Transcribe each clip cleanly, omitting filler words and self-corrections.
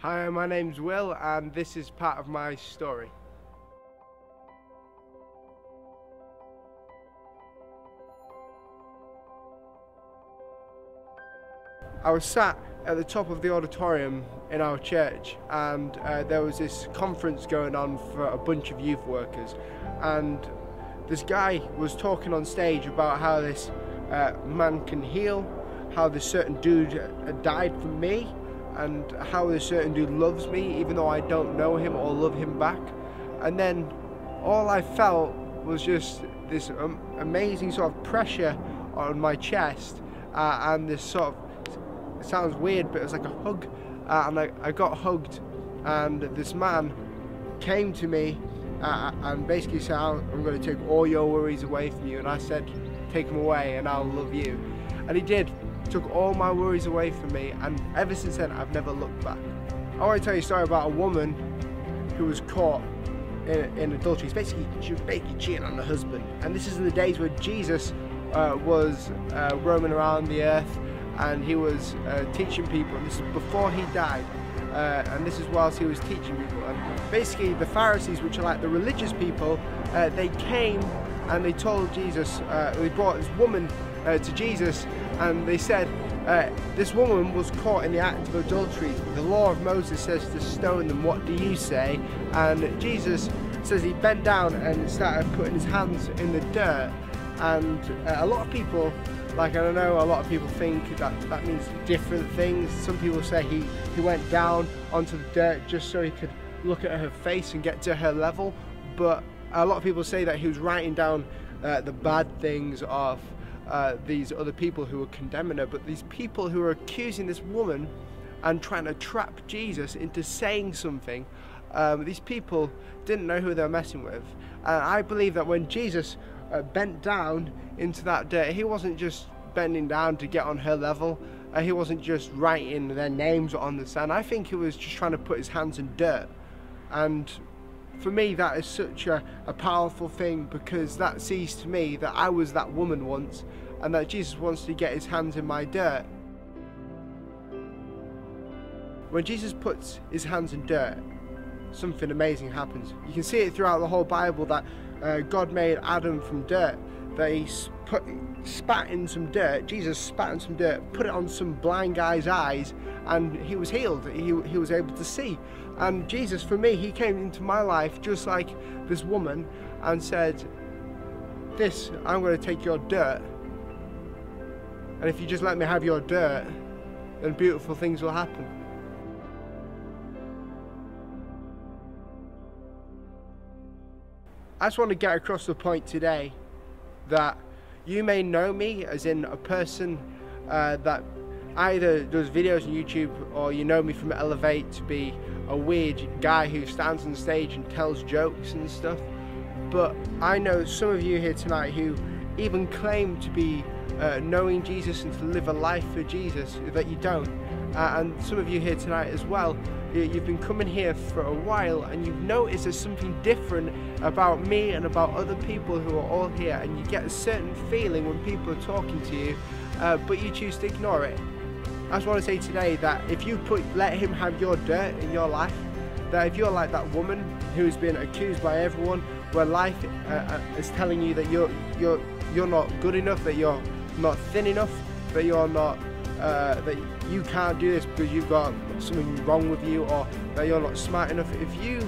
Hi, my name's Will, and this is part of my story. I was sat at the top of the auditorium in our church, and there was this conference going on for a bunch of youth workers, and this guy was talking on stage about how this man can heal, how this certain dude died for me, and how this certain dude loves me even though I don't know him or love him back. And then all I felt was just this amazing sort of pressure on my chest, and this sort of, it sounds weird, but it was like a hug, and I got hugged, and this man came to me and basically said, I'm going to take all your worries away from you. And I said, take them away and I'll love you. And he did. Took all my worries away from me, and ever since then I've never looked back. I want to tell you a story about a woman who was caught in adultery. She was basically cheating on her husband, and this is in the days where Jesus was roaming around the earth, and he was teaching people, and this is before he died, and this is whilst he was teaching people. And basically the Pharisees, which are like the religious people, they came and they told Jesus, they brought this woman to Jesus, and they said, this woman was caught in the act of adultery. The law of Moses says to stone them. What do you say? And Jesus says he bent down and started putting his hands in the dirt. And a lot of people, like, I don't know, a lot of people think that means different things. Some people say he went down onto the dirt just so he could look at her face and get to her level. But a lot of people say that he was writing down the bad things of these other people who were condemning her. But these people who were accusing this woman and trying to trap Jesus into saying something, these people didn't know who they were messing with. And I believe that when Jesus bent down into that dirt, he wasn't just bending down to get on her level. He wasn't just writing their names on the sand. I think he was just trying to put his hands in dirt. And for me, that is such a powerful thing, because that sees to me that I was that woman once, and that Jesus wants to get his hands in my dirt. When Jesus puts his hands in dirt, something amazing happens. You can see it throughout the whole Bible that God made Adam from dirt, that he spat in some dirt. Jesus spat in some dirt, put it on some blind guy's eyes, and he was healed. He was able to see. And Jesus, for me, he came into my life just like this woman and said, I'm going to take your dirt, and if you just let me have your dirt, then beautiful things will happen. I just want to get across the point today that you may know me as in a person that either does videos on YouTube, or you know me from Elevate to be a weird guy who stands on stage and tells jokes and stuff. But I know some of you here tonight who even claim to be knowing Jesus and to live a life for Jesus that you don't. And some of you here tonight as well, you've been coming here for a while, and you've noticed there's something different about me and about other people who are all here, and you get a certain feeling when people are talking to you, but you choose to ignore it. I just want to say today that if you let him have your dirt in your life, that if you're like that woman who's been accused by everyone, where life is telling you that you're not good enough, that you're not thin enough, that you're not that you can't do this because you've got something wrong with you, or that you're not smart enough, if you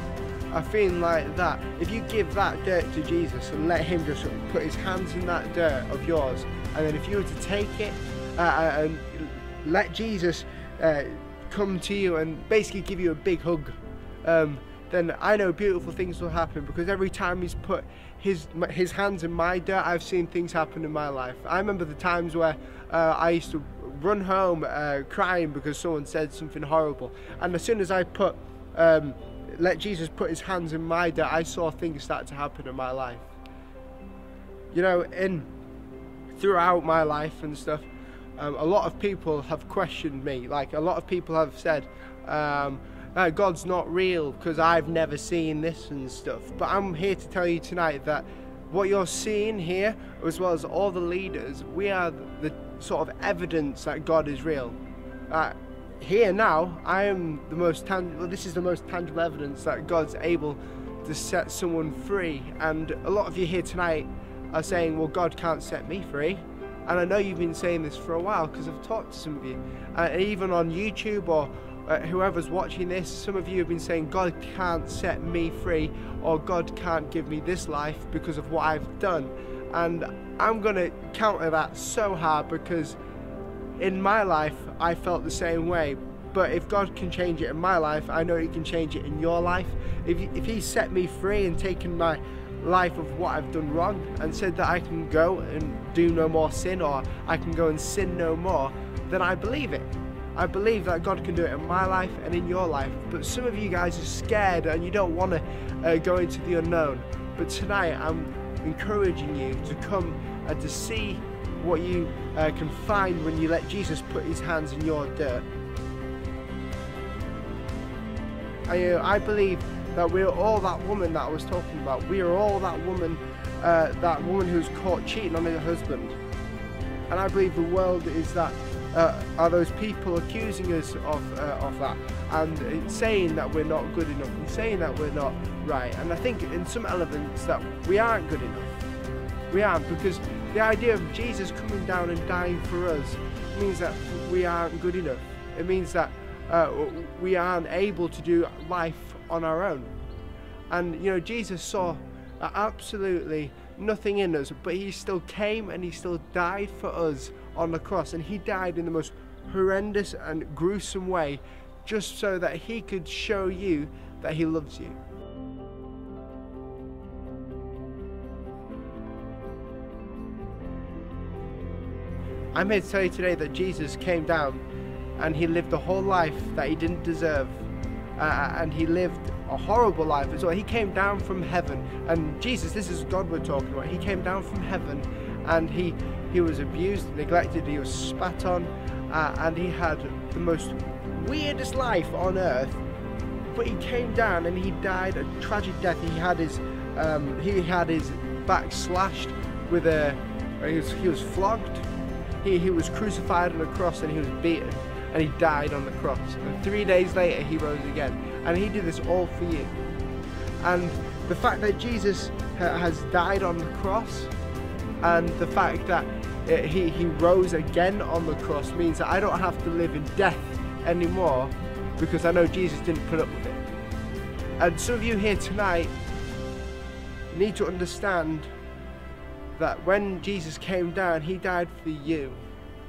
are feeling like that, if you give that dirt to Jesus and let him just put his hands in that dirt of yours, and then if you were to take it and let Jesus come to you and basically give you a big hug, then I know beautiful things will happen, because every time he's put his hands in my dirt, I've seen things happen in my life. I remember the times where I used to run home crying because someone said something horrible, and as soon as I let Jesus put his hands in my dirt, I saw things start to happen in my life. You know, throughout my life and stuff, a lot of people have questioned me. Like, a lot of people have said, God's not real because I've never seen this and stuff. But I'm here to tell you tonight that what you're seeing here, as well as all the leaders, we are the sort of evidence that God is real. here now, I am the most tangible. This is the most tangible evidence that God's able to set someone free. And a lot of you here tonight are saying, well, God can't set me free. And I know you've been saying this for a while because I've talked to some of you, and even on YouTube or whoever's watching this, some of you have been saying, God can't set me free, or God can't give me this life because of what I've done. And I'm going to counter that so hard, because in my life I felt the same way. But if God can change it in my life, I know He can change it in your life. If He set me free and taken my life of what I've done wrong and said that I can go and do no more sin, or I can go and sin no more, then I believe it. I believe that God can do it in my life and in your life. But some of you guys are scared and you don't want to go into the unknown. But tonight I'm encouraging you to come and to see what you can find when you let Jesus put His hands in your dirt. I believe that we're all that woman that I was talking about. We are all that woman who's caught cheating on her husband. And I believe the world is that are those people accusing us of that, and saying that we're not good enough, and saying that we're not right. And I think in some elements that we aren't good enough. We aren't, because the idea of Jesus coming down and dying for us means that we aren't good enough. It means that we aren't able to do life on our own. And you know, Jesus saw absolutely nothing in us, but He still came and He still died for us on the cross, and He died in the most horrendous and gruesome way, just so that He could show you that He loves you. I'm here to tell you today that Jesus came down and He lived the whole life that He didn't deserve, and He lived a horrible life as well. He came down from heaven, and Jesus, this is God we're talking about. He came down from heaven, and he was abused, neglected, He was spat on, and He had the most weirdest life on earth. But He came down and He died a tragic death. He had his back slashed with he was flogged. He was crucified on a cross, and He was beaten, and He died on the cross. And 3 days later He rose again, and He did this all for you. And the fact that Jesus has died on the cross, and the fact that he rose again on the cross, means that I don't have to live in death anymore, because I know Jesus didn't put up with it. And some of you here tonight need to understand that when Jesus came down, He died for you.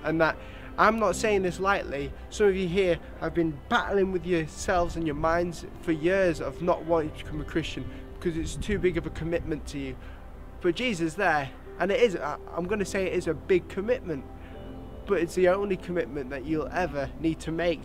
And that I'm not saying this lightly. Some of you here have been battling with yourselves and your minds for years of not wanting to become a Christian because it's too big of a commitment to you. But Jesus is there, and it is, I'm going to say it is a big commitment, but it's the only commitment that you'll ever need to make.